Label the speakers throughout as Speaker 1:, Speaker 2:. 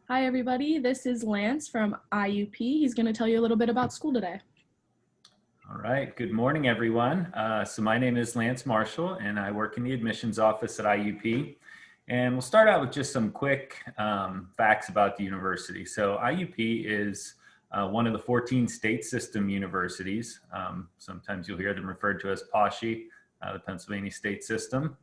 Speaker 1: Hi, everybody. This is Lance from IUP. He's going to tell you a little bit about school today.
Speaker 2: All right, good morning, everyone. So my name is Lance Marshall, and I work in the admissions office at IUP. And we'll start out with just some quick facts about the university. So IUP is one of the 14 state system universities. Sometimes you'll hear them referred to as POSHI, the Pennsylvania State System.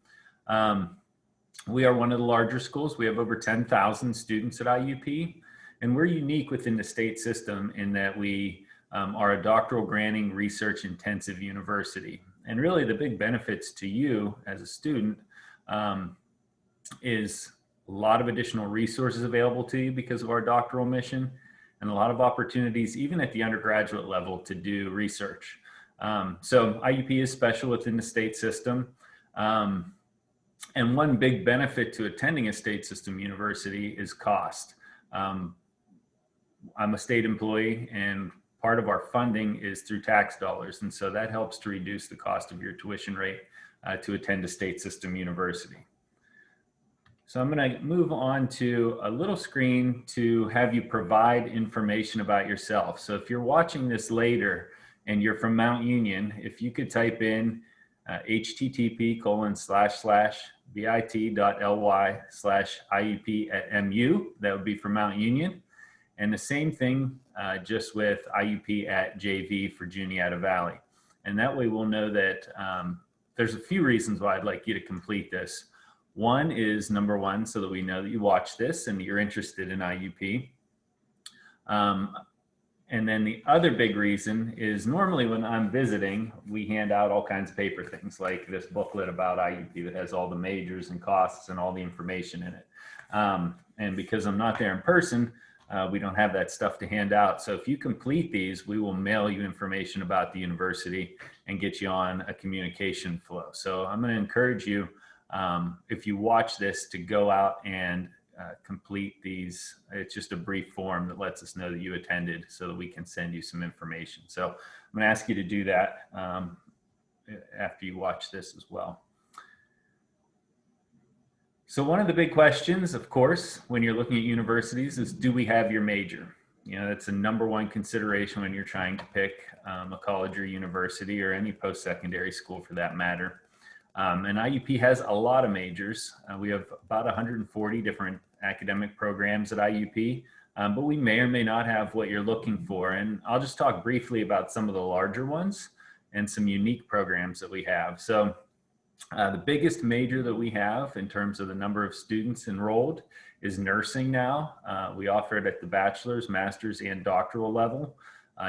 Speaker 2: We are one of the larger schools. We have over 10,000 students at IUP, and we're unique within the state system in that we are a doctoral granting research intensive university. And really the big benefits to you as a student is a lot of additional resources available to you because of our doctoral mission, and a lot of opportunities even at the undergraduate level to do research. So IUP is special within the state system. And one big benefit to attending a state system university is cost. I'm a state employee, and part of our funding is through tax dollars. And so that helps to reduce the cost of your tuition rate to attend a state system university. So I'm going to move on to a little screen to have you provide information about yourself. So if you're watching this later and you're from Mount Union, if you could type in http://bit.ly/IUP@MU, that would be for Mount Union. And the same thing just with IUP at JV for Juniata Valley. And that way we'll know that there's a few reasons why I'd like you to complete this. One is, number one, so that we know that you watch this and you're interested in IUP. And then the other big reason is normally when I'm visiting, we hand out all kinds of paper things like this booklet about IUP that has all the majors and costs and all the information in it. And because I'm not there in person, we don't have that stuff to hand out. So if you complete these, we will mail you information about the university and get you on a communication flow. So I'm going to encourage you, if you watch this, to go out and complete these. It's just a brief form that lets us know that you attended so that we can send you some information. So I'm going to ask you to do that after you watch this as well. So one of the big questions, of course, when you're looking at universities is, do we have your major? You know, that's the number one consideration when you're trying to pick a college or university or any post-secondary school for that matter. And IUP has a lot of majors. We have about 140 different academic programs at IUP, but we may or may not have what you're looking for. And I'll just talk briefly about some of the larger ones and some unique programs that we have. So the biggest major that we have in terms of the number of students enrolled is nursing now. We offer it at the bachelor's, master's, and doctoral level.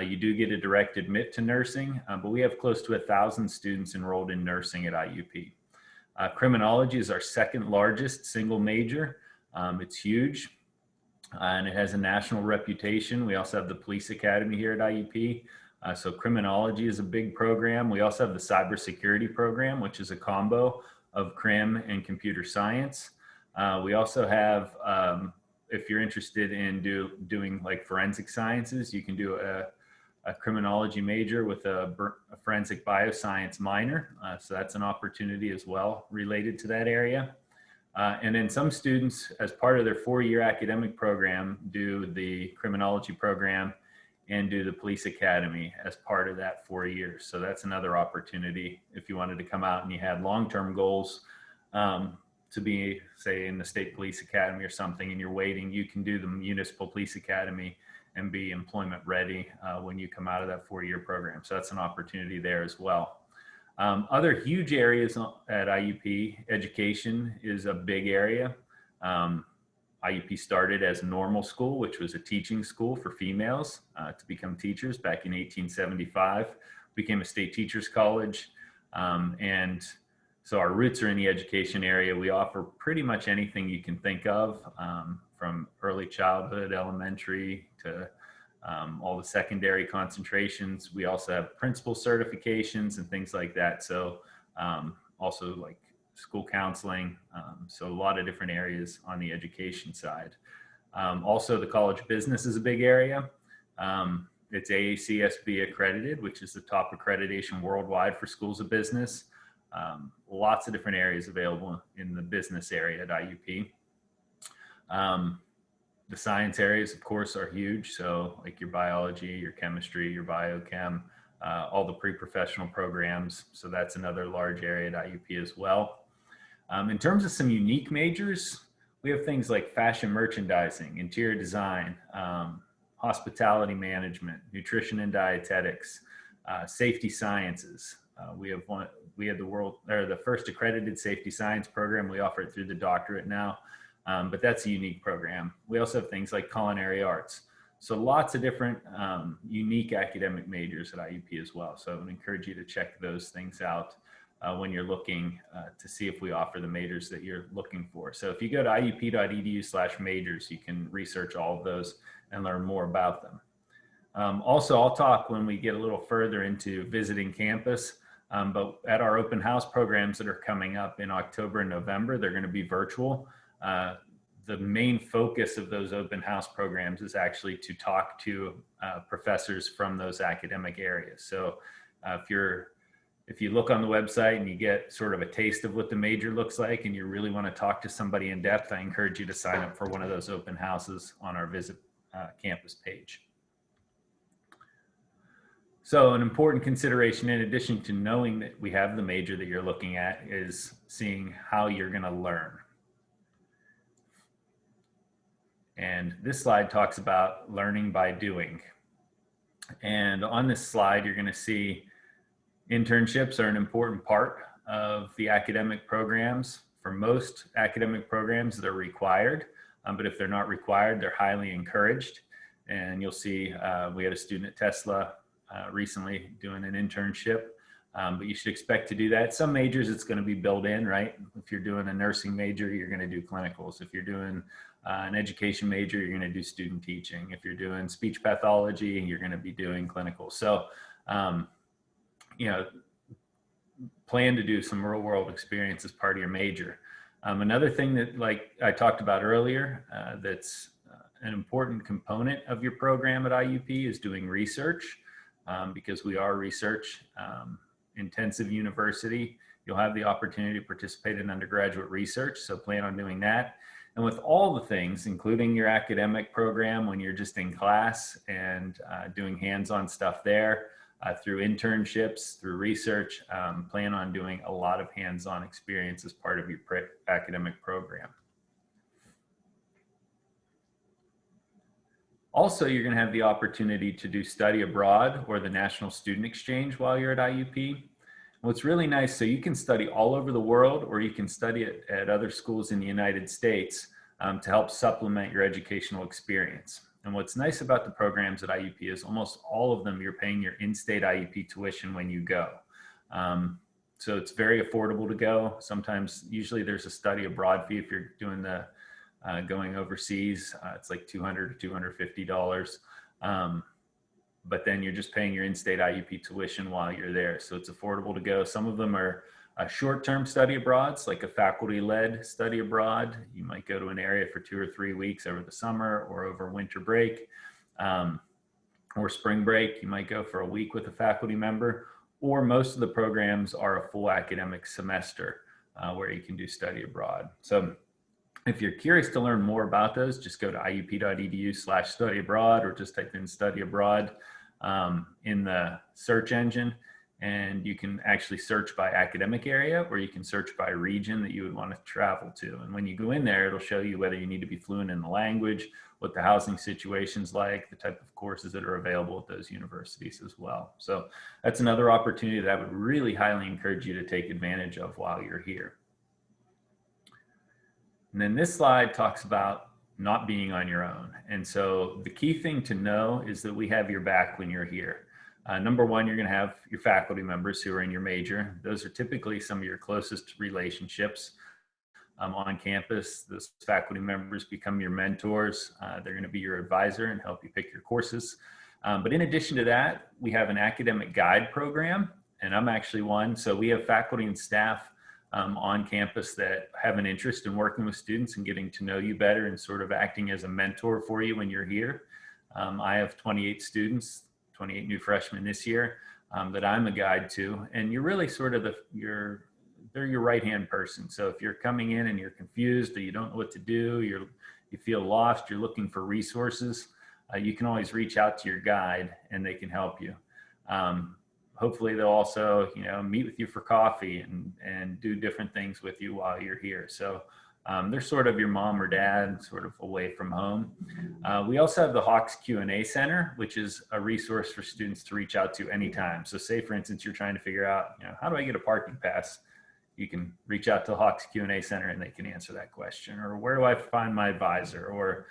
Speaker 2: You do get a direct admit to nursing, but we have close to 1,000 students enrolled in nursing at IUP. Criminology is our second largest single major. It's huge, and it has a national reputation. We also have the police academy here at IUP. So criminology is a big program. We also have the cybersecurity program, which is a combo of crim and computer science. We also have, if you're interested in doing like forensic sciences, you can do a criminology major with a forensic bioscience minor. So that's an opportunity as well related to that area. And then some students, as part of their 4-year academic program, do the criminology program and do the police academy as part of that 4 years. So that's another opportunity if you wanted to come out and you had long-term goals to be, say, in the state police academy or something, and you're waiting, you can do the municipal police academy and be employment ready when you come out of that 4-year program. So that's an opportunity there as well. Other huge areas at IUP, education is a big area. IUP started as normal school, which was a teaching school for females to become teachers back in 1875. Became a state teachers college. And so our roots are in the education area. We offer pretty much anything you can think of, from early childhood, elementary, to all the secondary concentrations. We also have principal certifications and things like that. So also like school counseling. So a lot of different areas on the education side. Also the college business is a big area. It's AACSB accredited, which is the top accreditation worldwide for schools of business. Lots of different areas available in the business area at IUP. The science areas, of course, are huge. So like your biology, your chemistry, your biochem, all the pre-professional programs. So that's another large area at IUP as well. In terms of some unique majors, we have things like fashion merchandising, interior design, hospitality management, nutrition and dietetics, safety sciences. We had the first accredited safety science program. We offer it through the doctorate now, but that's a unique program. We also have things like culinary arts. So lots of different unique academic majors at IUP as well. So I would encourage you to check those things out when you're looking to see if we offer the majors that you're looking for. So if you go to iup.edu/majors, you can research all of those and learn more about them. Also, I'll talk when we get a little further into visiting campus, but at our open house programs that are coming up in October and November, they're going to be virtual. The main focus of those open house programs is actually to talk to professors from those academic areas. So if you look on the website and you get sort of a taste of what the major looks like and you really want to talk to somebody in depth, I encourage you to sign up for one of those open houses on our Visit campus page. So an important consideration, in addition to knowing that we have the major that you're looking at, is seeing how you're going to learn. And this slide talks about learning by doing. And on this slide, you're going to see internships are an important part of the academic programs. For most academic programs, they're required, but if they're not required, they're highly encouraged. And you'll see we had a student at Tesla recently doing an internship, but you should expect to do that. Some majors, it's going to be built in, right? If you're doing a nursing major, you're going to do clinicals. If you're doing an education major, you're going to do student teaching. If you're doing speech pathology, you're going to be doing clinicals. So, you know, plan to do some real world experience as part of your major. Another thing that, like I talked about earlier, that's an important component of your program at IUP is doing research, because we are a research intensive university. You'll have the opportunity to participate in undergraduate research, so plan on doing that. And with all the things, including your academic program when you're just in class and doing hands-on stuff there, through internships, through research, plan on doing a lot of hands-on experience as part of your academic program. Also, you're going to have the opportunity to do study abroad or the National Student Exchange while you're at IUP. What's really nice, so you can study all over the world, or you can study at other schools in the United States to help supplement your educational experience. And what's nice about the programs at IUP is almost all of them, you're paying your in-state IUP tuition when you go. So it's very affordable to go. Sometimes, usually there's a study abroad fee if you're doing the going overseas. It's like $200 to $250. But then you're just paying your in-state IUP tuition while you're there. So it's affordable to go. Some of them are short-term study abroads, like a faculty-led study abroad. You might go to an area for 2 or 3 weeks over the summer or over winter break, or spring break. You might go for a week with a faculty member, or most of the programs are a full academic semester where you can do study abroad. So if you're curious to learn more about those, just go to iup.edu/study abroad, or just type in study abroad in the search engine, and you can actually search by academic area, or you can search by region that you would want to travel to. And when you go in there, it'll show you whether you need to be fluent in the language, what the housing situation's like, the type of courses that are available at those universities as well. So that's another opportunity that I would really highly encourage you to take advantage of while you're here. And then this slide talks about not being on your own. And so the key thing to know is that we have your back when you're here. Number one, you're going to have your faculty members who are in your major. Those are typically some of your closest relationships on campus. Those faculty members become your mentors. They're going to be your advisor and help you pick your courses. But in addition to that, we have an academic guide program, and I'm actually one. So we have faculty and staff on campus that have an interest in working with students and getting to know you better and sort of acting as a mentor for you when you're here. I have 28 students, 28 new freshmen this year that I'm a guide to, and you're really sort of they're your right-hand person. So if you're coming in and you're confused or you don't know what to do, you feel lost, you're looking for resources, you can always reach out to your guide and they can help you. Hopefully they'll also, meet with you for coffee and do different things with you while you're here. So they're sort of your mom or dad, sort of away from home. We also have the Hawks Q&A Center, which is a resource for students to reach out to anytime. So say, for instance, you're trying to figure out, how do I get a parking pass? You can reach out to the Hawks Q&A Center and they can answer that question. Or where do I find my advisor? Or,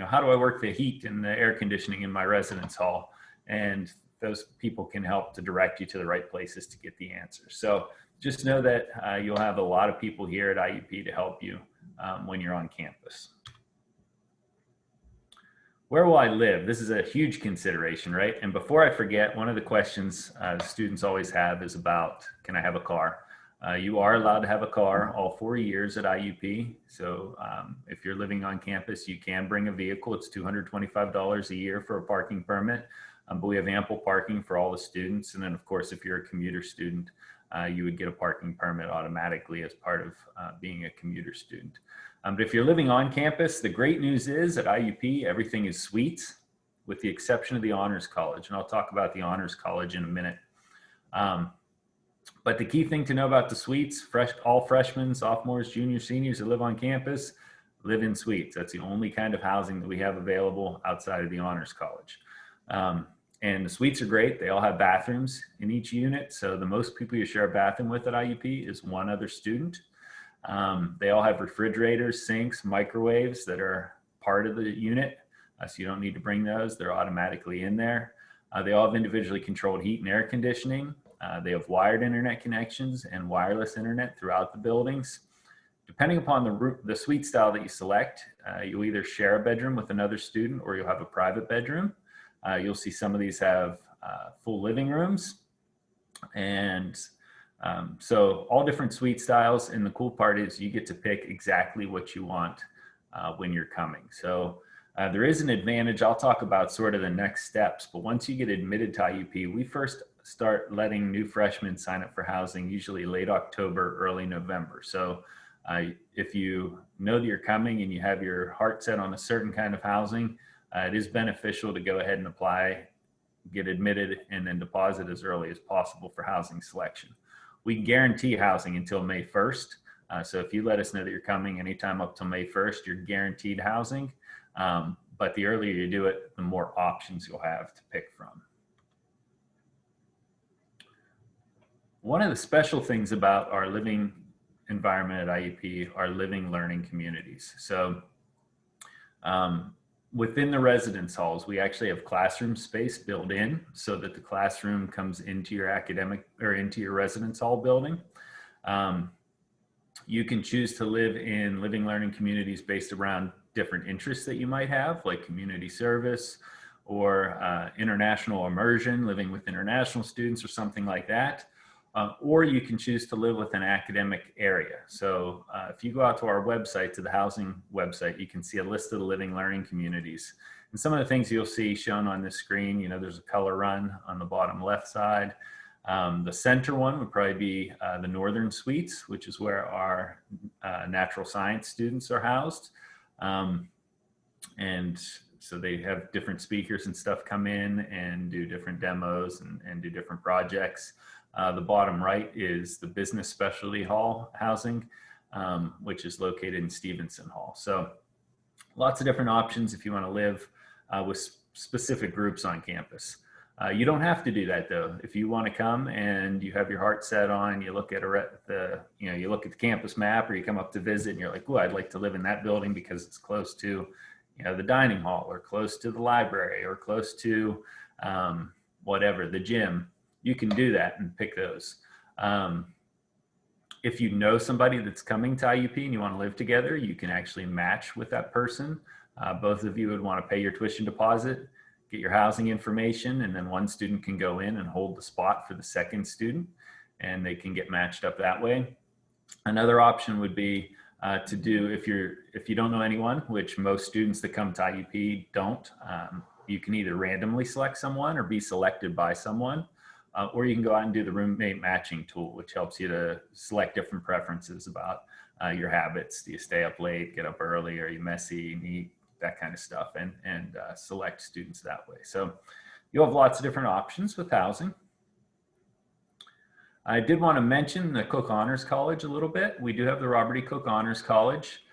Speaker 2: how do I work the heat and the air conditioning in my residence hall? And those people can help to direct you to the right places to get the answers. So just know that you'll have a lot of people here at IUP to help you when you're on campus. Where will I live? This is a huge consideration, right? And before I forget, one of the questions students always have is about, can I have a car? You are allowed to have a car all 4 years at IUP. So if you're living on campus, you can bring a vehicle. It's $225 a year for a parking permit, but we have ample parking for all the students. And then of course, if you're a commuter student, you would get a parking permit automatically as part of being a commuter student. But if you're living on campus, the great news is at IUP, everything is suites with the exception of the Honors College. And I'll talk about the Honors College in a minute. But the key thing to know about the suites, all freshmen, sophomores, juniors, seniors that live on campus live in suites. That's the only kind of housing that we have available outside of the Honors College. And the suites are great. They all have bathrooms in each unit. So the most people you share a bathroom with at IUP is one other student. They all have refrigerators, sinks, microwaves that are part of the unit. So you don't need to bring those. They're automatically in there. They all have individually controlled heat and air conditioning. They have wired internet connections and wireless internet throughout the buildings. Depending upon the suite style that you select, you'll either share a bedroom with another student or you'll have a private bedroom. You'll see some of these have full living rooms. And so all different suite styles. And the cool part is you get to pick exactly what you want when you're coming. So there is an advantage. I'll talk about sort of the next steps, but once you get admitted to IUP, we first start letting new freshmen sign up for housing, usually late October, early November. So if you know that you're coming and you have your heart set on a certain kind of housing, it is beneficial to go ahead and apply, get admitted, and then deposit as early as possible for housing selection. We guarantee housing until May 1st. So if you let us know that you're coming anytime up till May 1st, you're guaranteed housing. But the earlier you do it, the more options you'll have to pick from. One of the special things about our living environment at IUP are living learning communities. So within the residence halls, we actually have classroom space built in so that the classroom comes into your academic or into your residence hall building. You can choose to live in living learning communities based around different interests that you might have, like community service or international immersion, living with international students or something like that. Or you can choose to live with an academic area. So if you go out to our website, to the housing website, you can see a list of the living learning communities. And some of the things you'll see shown on this screen, there's a color run on the bottom left side. The center one would probably be the Northern Suites, which is where our natural science students are housed. And so they have different speakers and stuff come in and do different demos and do different projects. The bottom right is the business specialty hall housing, which is located in Stevenson Hall. So lots of different options if you want to live with specific groups on campus. You don't have to do that though. If you want to come and you have your heart set on, you look at you look at the campus map, or you come up to visit and you're like, oh, I'd like to live in that building because it's close to, the dining hall, or close to the library, or close to whatever, the gym. You can do that and pick those. If you know somebody that's coming to IUP and you want to live together, you can actually match with that person. Both of you would want to pay your tuition deposit, get your housing information, and then one student can go in and hold the spot for the second student, and they can get matched up that way. Another option would be to do, if you don't know anyone, which most students that come to IUP don't, you can either randomly select someone or be selected by someone. Or you can go out and do the roommate matching tool, which helps you to select different preferences about your habits. Do you stay up late, get up early? Are you messy, neat, that kind of stuff, and select students that way. So you'll have lots of different options with housing. I did want to mention the Cook Honors College a little bit. We do have the Robert E. Cook Honors College.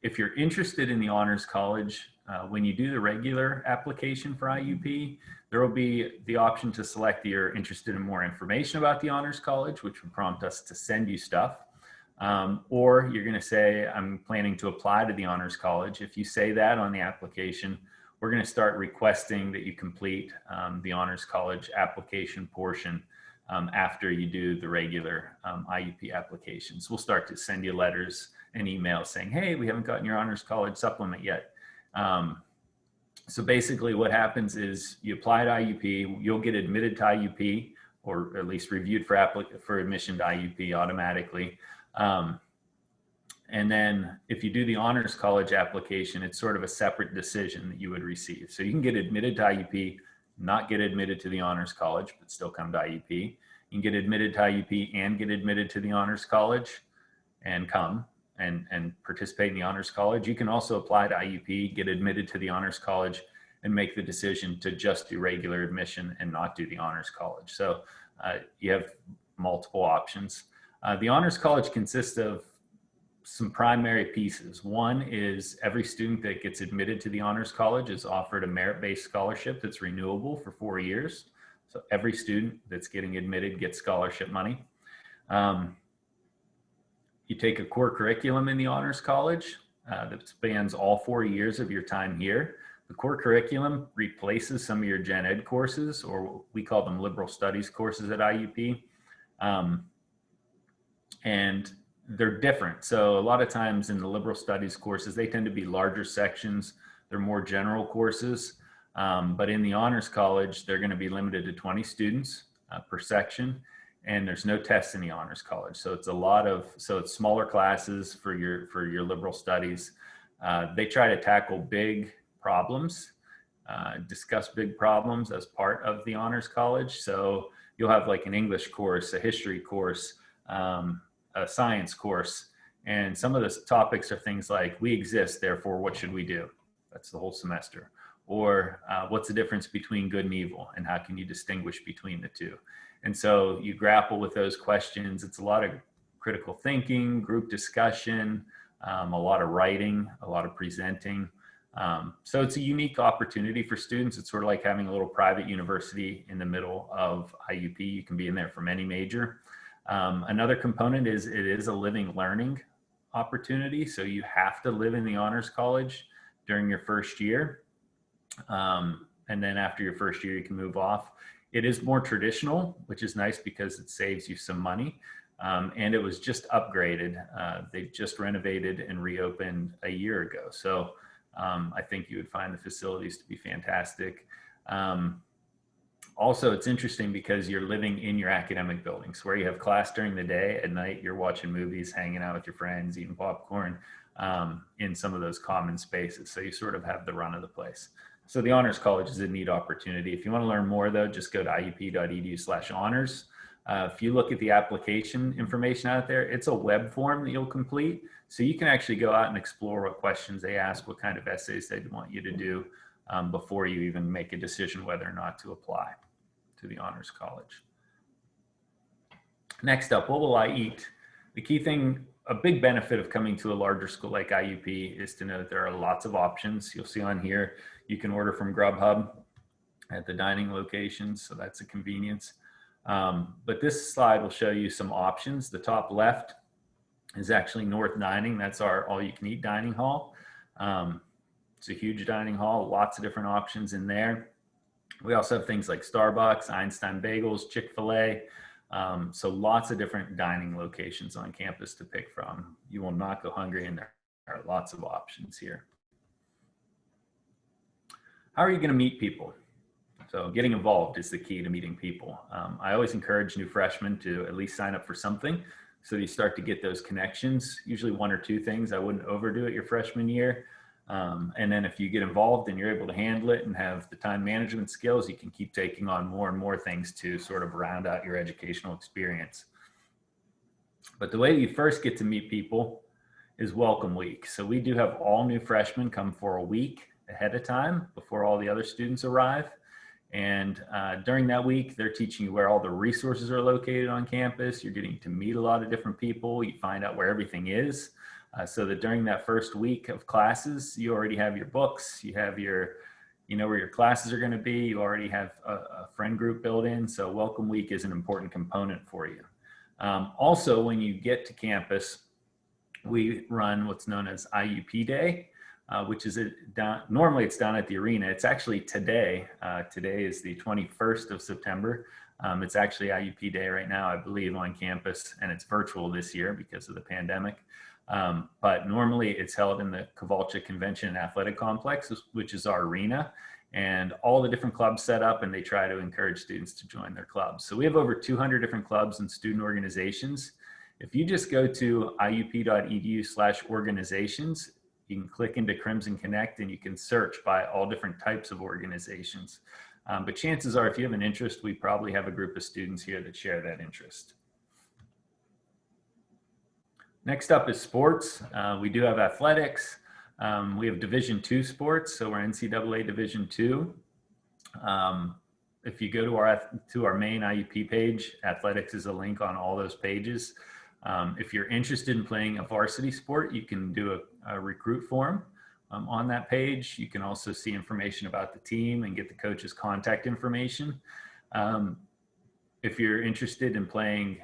Speaker 2: If you're interested in the Honors College, when you do the regular application for IUP, there will be the option to select that you're interested in more information about the Honors College, which will prompt us to send you stuff. Or you're going to say, I'm planning to apply to the Honors College. If you say that on the application, we're going to start requesting that you complete the Honors College application portion after you do the regular IUP applications. We'll start to send you letters and emails saying, hey, we haven't gotten your Honors College supplement yet. So basically what happens is you apply to IUP, you'll get admitted to IUP, or at least reviewed for admission to IUP automatically. And then if you do the Honors College application, it's sort of a separate decision that you would receive. So you can get admitted to IUP, not get admitted to the Honors College, but still come to IUP. You can get admitted to IUP and get admitted to the Honors College and come and participate in the Honors College. You can also apply to IUP, get admitted to the Honors College, and make the decision to just do regular admission and not do the Honors College. So you have multiple options. The Honors College consists of some primary pieces. One is every student that gets admitted to the Honors College is offered a merit-based scholarship that's renewable for 4 years. So every student that's getting admitted gets scholarship money. You take a core curriculum in the Honors College that spans all 4 years of your time here. The core curriculum replaces some of your gen ed courses, or we call them liberal studies courses at IUP. And they're different. So a lot of times in the liberal studies courses, they tend to be larger sections. They're more general courses. But in the Honors College, they're going to be limited to 20 students per section. And there's no tests in the Honors College. So it's it's smaller classes for your liberal studies. They try to tackle big problems, discuss big problems as part of the Honors College. So you'll have like an English course, a history course, a science course. And some of the topics are things like, we exist, therefore what should we do? That's the whole semester. Or what's the difference between good and evil, and how can you distinguish between the two? And so you grapple with those questions. It's a lot of critical thinking, group discussion, a lot of writing, a lot of presenting. So it's a unique opportunity for students. It's sort of like having a little private university in the middle of IUP. You can be in there from any major. Another component is it is a living learning opportunity. So you have to live in the Honors College during your first year. And then after your first year, you can move off. It is more traditional, which is nice because it saves you some money. And it was just upgraded. They just renovated and reopened a year ago. So I think you would find the facilities to be fantastic. Also, it's interesting because you're living in your academic buildings where you have class during the day. At night, you're watching movies, hanging out with your friends, eating popcorn in some of those common spaces. So you sort of have the run of the place. So the Honors College is a neat opportunity. If you want to learn more, though, just go to iup.edu/honors. If you look at the application information out there, it's a web form that you'll complete. So you can actually go out and explore what questions they ask, what kind of essays they want you to do before you even make a decision whether or not to apply to the Honors College. Next up, what will I eat? The key thing, a big benefit of coming to a larger school like IUP is to know that there are lots of options. You'll see on here, you can order from Grubhub at the dining locations, so that's a convenience. But this slide will show you some options. The top left is actually North Dining. That's our all-you-can-eat dining hall. It's a huge dining hall, lots of different options in there. We also have things like Starbucks, Einstein Bagels, Chick-fil-A. So lots of different dining locations on campus to pick from. You will not go hungry, and there are lots of options here. How are you going to meet people? So getting involved is the key to meeting people. I always encourage new freshmen to at least sign up for something so you start to get those connections, usually 1 or 2 things. I wouldn't overdo it your freshman year. And then if you get involved and you're able to handle it and have the time management skills, you can keep taking on more and more things to sort of round out your educational experience. But the way you first get to meet people is welcome week. So we do have all new freshmen come for a week ahead of time before all the other students arrive. And during that week, they're teaching you where all the resources are located on campus. You're getting to meet a lot of different people. You find out where everything is, so that during that first week of classes, you already have your books, you have your, you know where your classes are going to be. You already have a friend group built in. So welcome week is an important component for you. Also, when you get to campus, we run what's known as IUP Day, which is normally it's down at the arena. It's actually today. Today is the 21st of September. It's actually IUP Day right now, I believe, on campus, and it's virtual this year because of the pandemic. But normally it's held in the Kovalchik Convention and Athletic Complex, which is our arena, and all the different clubs set up, and they try to encourage students to join their clubs. So we have over 200 different clubs and student organizations. If you just go to iup.edu/organizations, you can click into Crimson Connect and you can search by all different types of organizations. But chances are, if you have an interest, we probably have a group of students here that share that interest. Next up is sports. We do have athletics. We have Division II sports, so we're NCAA Division II. If you go to our main IUP page, athletics is a link on all those pages. If you're interested in playing a varsity sport, you can do a recruit form on that page. You can also see information about the team and get the coach's contact information. If you're interested in playing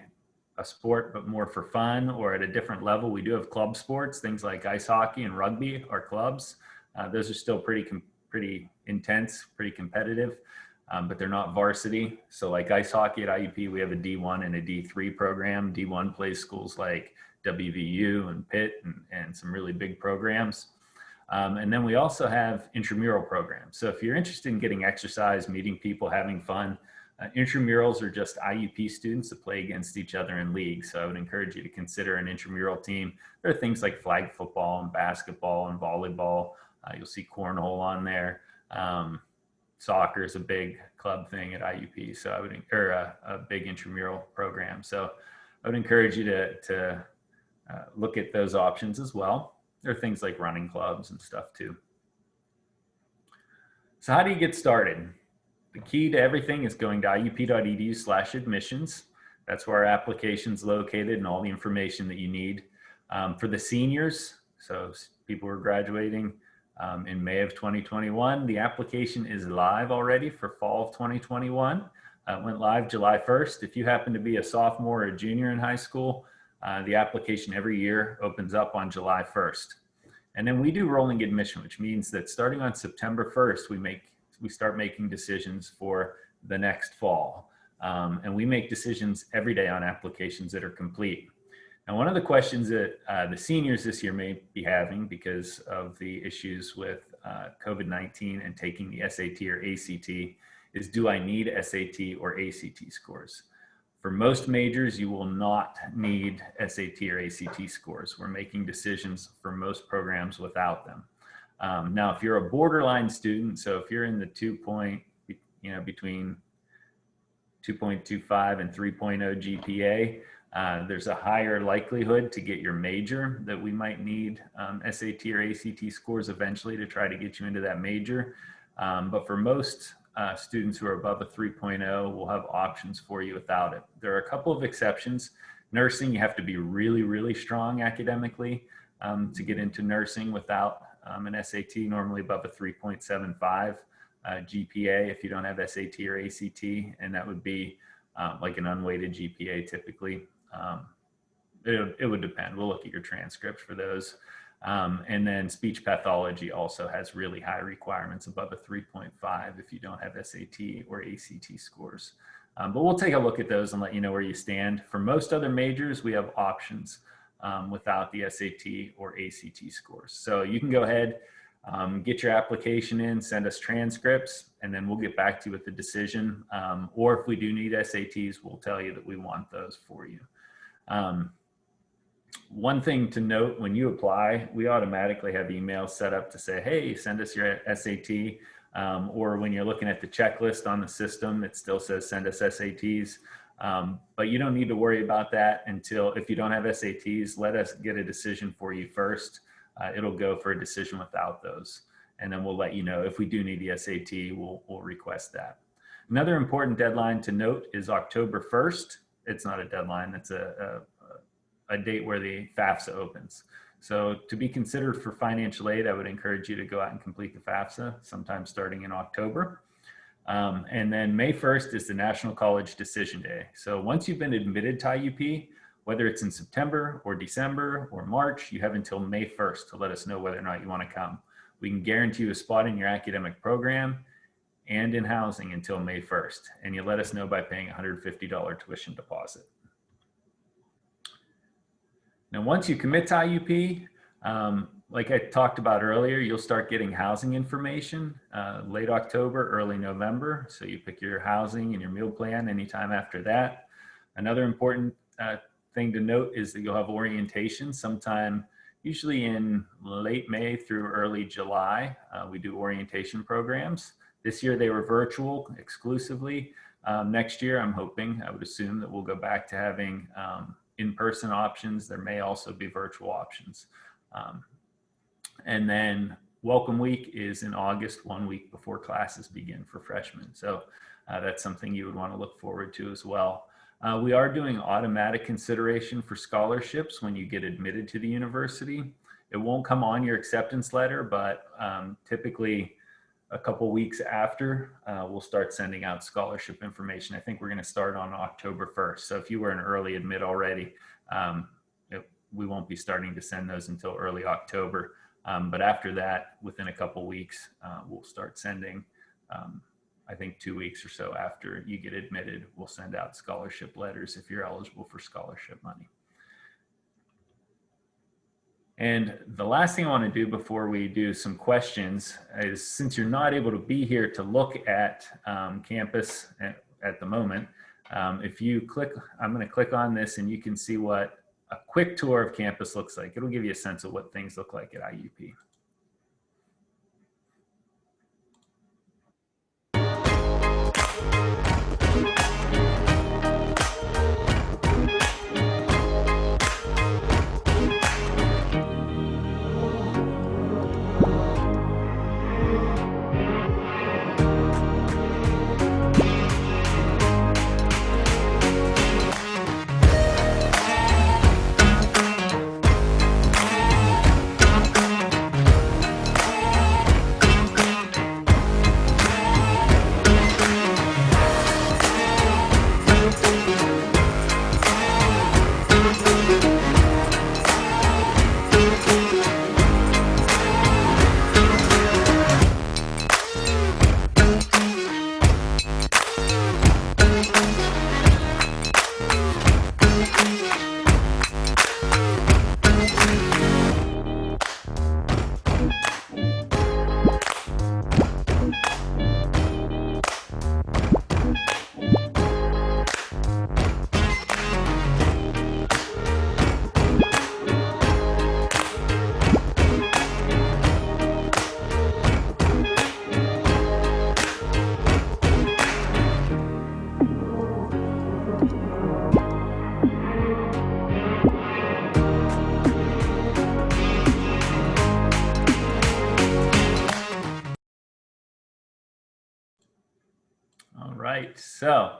Speaker 2: a sport but more for fun or at a different level, we do have club sports. Things like ice hockey and rugby are clubs. Those are still pretty intense, pretty competitive, but they're not varsity. So like ice hockey at IUP, we have a D1 and a D3 program. D1 plays schools like WVU and Pitt and some really big programs. And then we also have intramural programs. So if you're interested in getting exercise, meeting people, having fun, intramurals are just IUP students that play against each other in leagues. So I would encourage you to consider an intramural team. There are things like flag football and basketball and volleyball. You'll see cornhole on there. Soccer is a big club thing at IUP. So I would, or a big intramural program. So I would encourage you to look at those options as well. There are things like running clubs and stuff too. So how do you get started? The key to everything is going to iup.edu/admissions. That's where our application's located and all the information that you need. For the seniors, so people who are graduating in May of 2021, the application is live already for fall of 2021. It went live July 1st. If you happen to be a sophomore or a junior in high school, the application every year opens up on July 1st. And then we do rolling admission, which means that starting on September 1st, we start making decisions for the next fall. And we make decisions every day on applications that are complete. And one of the questions that the seniors this year may be having because of the issues with COVID-19 and taking the SAT or ACT is, do I need SAT or ACT scores? For most majors, you will not need SAT or ACT scores. We're making decisions for most programs without them. Now, if you're a borderline student, so if you're in the between 2.25 and 3.0 GPA, there's a higher likelihood to get your major that we might need SAT or ACT scores eventually to try to get you into that major. But for most students who are above a 3.0, we'll have options for you without it. There are a couple of exceptions. Nursing, you have to be really, really strong academically to get into nursing without an SAT, normally above a 3.75 GPA if you don't have SAT or ACT, and that would be like an unweighted GPA typically. It would depend. We'll look at your transcripts for those. And then speech pathology also has really high requirements above a 3.5 if you don't have SAT or ACT scores. But we'll take a look at those and let you know where you stand. For most other majors, we have options without the SAT or ACT scores. So you can go ahead, get your application in, send us transcripts, and then we'll get back to you with the decision. Or if we do need SATs, we'll tell you that we want those for you. One thing to note, when you apply, we automatically have emails set up to say, hey, send us your SAT. Or when you're looking at the checklist on the system, it still says send us SATs. But you don't need to worry about that until, if you don't have SATs, let us get a decision for you first. It'll go for a decision without those. And then we'll let you know if we do need the SAT, we'll request that. Another important deadline to note is October 1st. It's not a deadline, it's a date where the FAFSA opens. So to be considered for financial aid, I would encourage you to go out and complete the FAFSA sometime starting in October. And then May 1st is the National College Decision Day. So once you've been admitted to IUP, whether it's in September or December or March, you have until May 1st to let us know whether or not you want to come. We can guarantee you a spot in your academic program and in housing until May 1st. And you let us know by paying $150 tuition deposit. Now, once you commit to IUP, like I talked about earlier, you'll start getting housing information late October, early November. So you pick your housing and your meal plan anytime after that. Another important thing to note is that you'll have orientation sometime, usually in late May through early July. We do orientation programs. This year they were virtual exclusively. Next year, I'm hoping, I would assume that we'll go back to having in-person options. There may also be virtual options. And then Welcome Week is in August, 1 week before classes begin for freshmen. So that's something you would want to look forward to as well. We are doing automatic consideration for scholarships when you get admitted to the university. It won't come on your acceptance letter, but typically a couple weeks after, we'll start sending out scholarship information. I think we're going to start on October 1st. So if you were an early admit already, we won't be starting to send those until early October. But after that, within a couple weeks, we'll start sending, I think 2 weeks or so after you get admitted, we'll send out scholarship letters if you're eligible for scholarship money. And the last thing I want to do before we do some questions is, since you're not able to be here to look at campus at the moment, if you click, I'm going to click on this and you can see what a quick tour of campus looks like. It'll give you a sense of what things look like at IUP. Right, so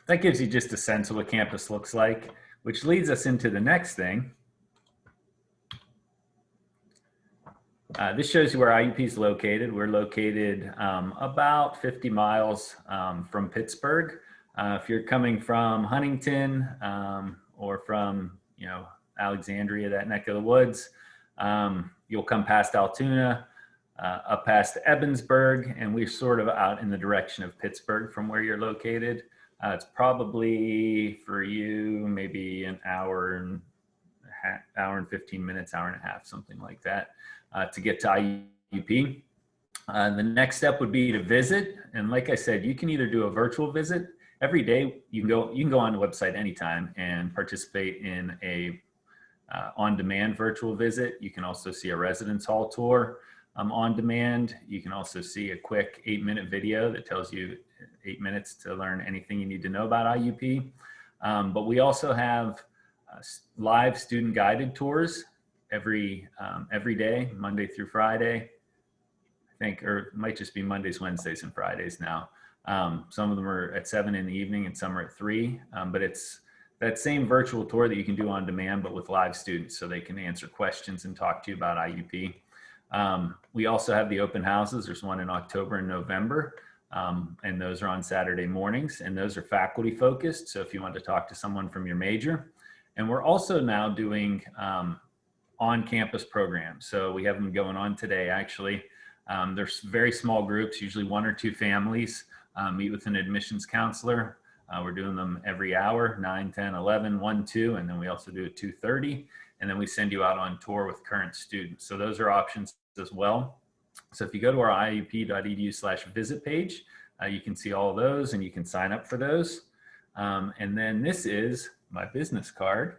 Speaker 2: that gives you just a sense of what campus looks like, which leads us into the next thing. This shows you where IUP is located. We're located about 50 miles from Pittsburgh. If you're coming from Huntington or from, Alexandria, that neck of the woods, you'll come past Altoona, up past Evansburg, and we're sort of out in the direction of Pittsburgh from where you're located. It's probably for you maybe an hour and 15 minutes, hour and a half, something like that, to get to IUP. The next step would be to visit, and like I said, you can either do a virtual visit every day. You can go on the website anytime and participate in a on-demand virtual visit. You can also see a residence hall tour on demand. You can also see a quick 8-minute video that tells you 8 minutes to learn anything you need to know about IUP. But we also have live student guided tours every day, Monday through Friday. I think, or it might just be Mondays, Wednesdays, and Fridays now. Some of them are at 7 in the evening and some are at 3. But it's that same virtual tour that you can do on demand, but with live students so they can answer questions and talk to you about IUP. We also have the open houses. There's one in October and November. And those are on Saturday mornings, and those are faculty focused. So if you want to talk to someone from your major. And we're also now doing on-campus programs. So we have them going on today, actually. There's very small groups, usually 1 or 2 families, meet with an admissions counselor. We're doing them every hour, 9, 10, 11, 1, 2, and then we also do a 2:30, and then we send you out on tour with current students. So those are options as well. So if you go to our iup.edu/visit page, you can see all of those and you can sign up for those. And then this is my business card.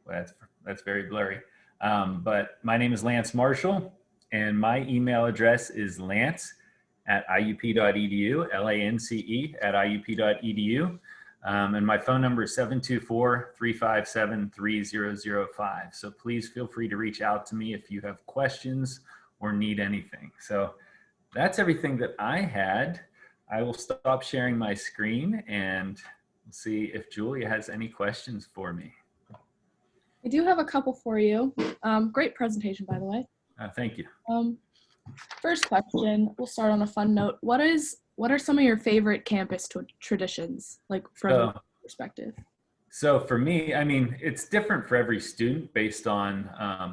Speaker 2: Well, that's very blurry. But my name is Lance Marshall, and my email address is lance@iup.edu, LANCE@iup.edu. And my phone number is 724-357-3005. So please feel free to reach out to me if you have questions or need anything. So that's everything that I had. I will stop sharing my screen and see if Julia has any questions for me.
Speaker 1: I do have a couple for you. Great presentation, by the way.
Speaker 2: Thank you.
Speaker 1: First question, we'll start on a fun note. What are some of your favorite campus traditions, like from your perspective?
Speaker 2: So for me, I mean, it's different for every student based on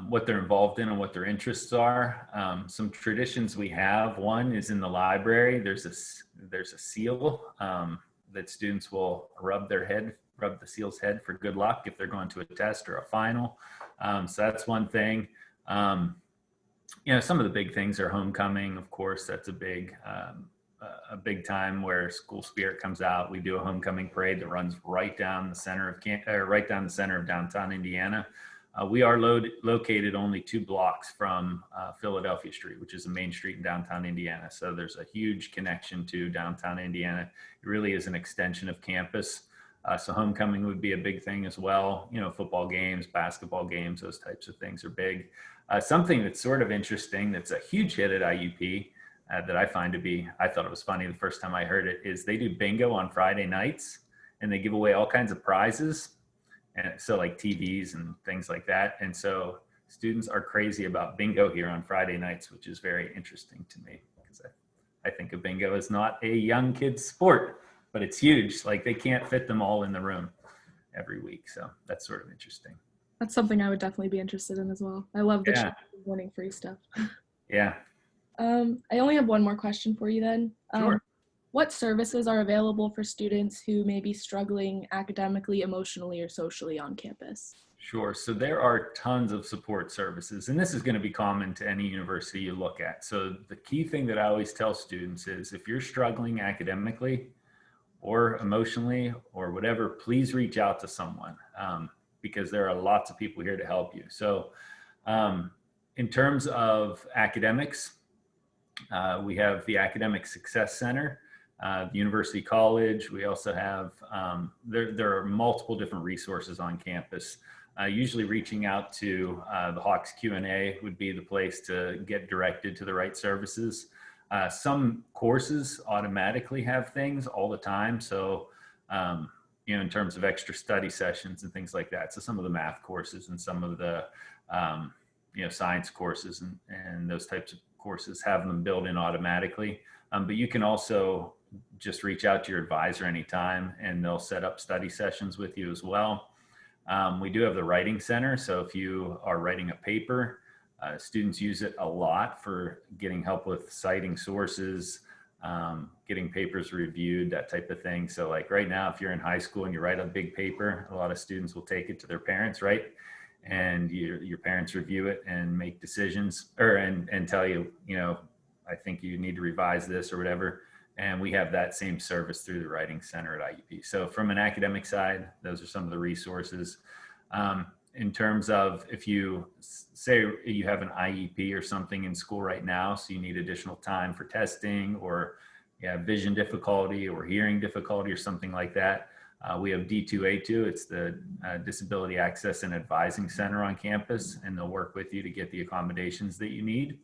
Speaker 2: what they're involved in and what their interests are. Some traditions we have, one is in the library. There's a seal that students will rub the seal's head for good luck if they're going to a test or a final. So that's one thing. Some of the big things are homecoming, of course. That's a big time where school spirit comes out. We do a homecoming parade that runs right down the center of downtown Indiana. We are located only 2 blocks from Philadelphia Street, which is a main street in downtown Indiana. So there's a huge connection to downtown Indiana. It really is an extension of campus. So homecoming would be a big thing as well. Football games, basketball games, those types of things are big. Something that's sort of interesting, that's a huge hit at IUP, that I thought it was funny the first time I heard it, is they do bingo on Friday nights, and they give away all kinds of prizes. And so like TVs and things like that. And so students are crazy about bingo here on Friday nights, which is very interesting to me, because I think of bingo as not a young kid's sport, but it's huge. Like they can't fit them all in the room every week. So that's sort of interesting.
Speaker 1: That's something I would definitely be interested in as well. I love the winning free stuff.
Speaker 2: Yeah.
Speaker 1: I only have one more question for you then.
Speaker 2: Sure.
Speaker 1: What services are available for students who may be struggling academically, emotionally, or socially on campus?
Speaker 2: Sure. So there are tons of support services, and this is going to be common to any university you look at. So the key thing that I always tell students is if you're struggling academically or emotionally or whatever, please reach out to someone, because there are lots of people here to help you. So in terms of academics, we have the Academic Success Center, the University College. We also have, there are multiple different resources on campus. Usually reaching out to the Hawks Q&A would be the place to get directed to the right services. Some courses automatically have things all the time. So, in terms of extra study sessions and things like that. So some of the math courses and some of the, science courses and those types of courses have them built in automatically. But you can also just reach out to your advisor anytime, and they'll set up study sessions with you as well. We do have the Writing Center. So if you are writing a paper, students use it a lot for getting help with citing sources, getting papers reviewed, that type of thing. So like right now, if you're in high school and you write a big paper, a lot of students will take it to their parents, right? And your parents review it and make decisions and tell you, I think you need to revise this or whatever. And we have that same service through the Writing Center at IUP. So from an academic side, those are some of the resources. In terms of if you say you have an IEP or something in school right now, so you need additional time for testing or vision difficulty or hearing difficulty or something like that, we have D2A2. It's the Disability Access and Advising Center on campus, and they'll work with you to get the accommodations that you need.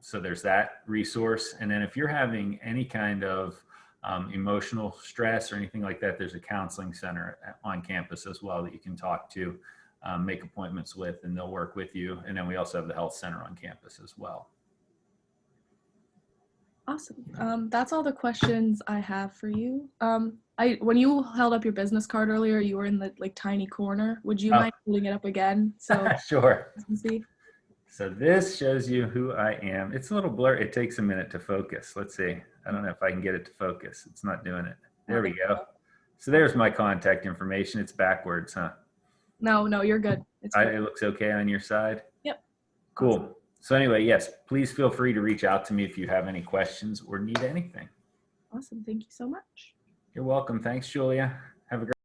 Speaker 2: So there's that resource. And then if you're having any kind of emotional stress or anything like that, there's a counseling center on campus as well that you can talk to, make appointments with, and they'll work with you. And then we also have the health center on campus as well.
Speaker 1: Awesome. That's all the questions I have for you. When you held up your business card earlier, you were in the tiny corner. Would you mind holding it up again? So
Speaker 2: sure.
Speaker 1: you can see.
Speaker 2: So this shows you who I am. It's a little blurry. It takes a minute to focus. Let's see. I don't know if I can get it to focus. It's not doing it. There we go. So there's my contact information. It's backwards, huh?
Speaker 1: No, you're good.
Speaker 2: It looks okay on your side?
Speaker 1: Yep.
Speaker 2: Cool.
Speaker 1: Awesome.
Speaker 2: So anyway, yes, please feel free to reach out to me if you have any questions or need anything.
Speaker 1: Awesome. Thank you so much.
Speaker 2: You're welcome. Thanks, Julia. Have a great